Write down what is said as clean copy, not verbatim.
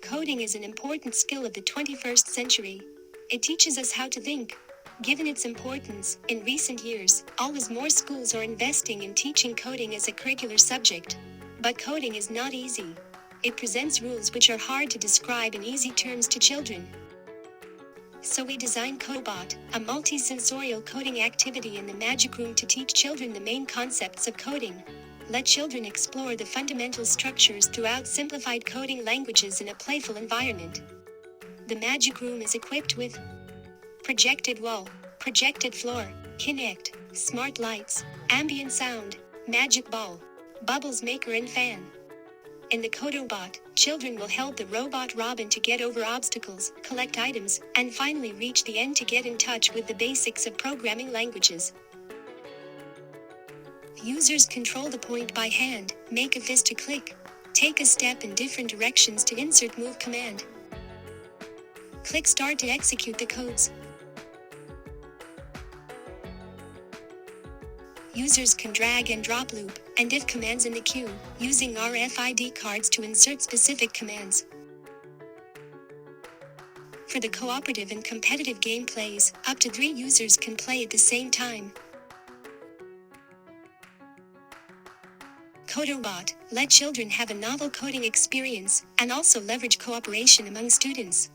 Coding is an important skill of the 21st century. It teaches us how to think. Given its importance, in recent years, always more schools are investing in teaching coding as a curricular subject. But coding is not easy. It presents rules which are hard to describe in easy terms to children. So we designed Codobot, a multi-sensorial coding activity in the Magic Room to teach children the main concepts of coding. Let children explore the fundamental structures throughout simplified coding languages in a playful environment. The Magic Room is equipped with projected wall, projected floor, Kinect, smart lights, ambient sound, magic ball, bubbles maker and fan. In the Codobot, children will help the robot Robin to get over obstacles, collect items, and finally reach the end to get in touch with the basics of programming languages. Users control the point by hand, make a fist to click, take a step in different directions to insert move command. Click start to execute the codes. Users can drag and drop loop and if commands in the queue, using RFID cards to insert specific commands. For the cooperative and competitive gameplays, up to 3 users can play at the same time. Codobot, let children have a novel coding experience, and also leverage cooperation among students.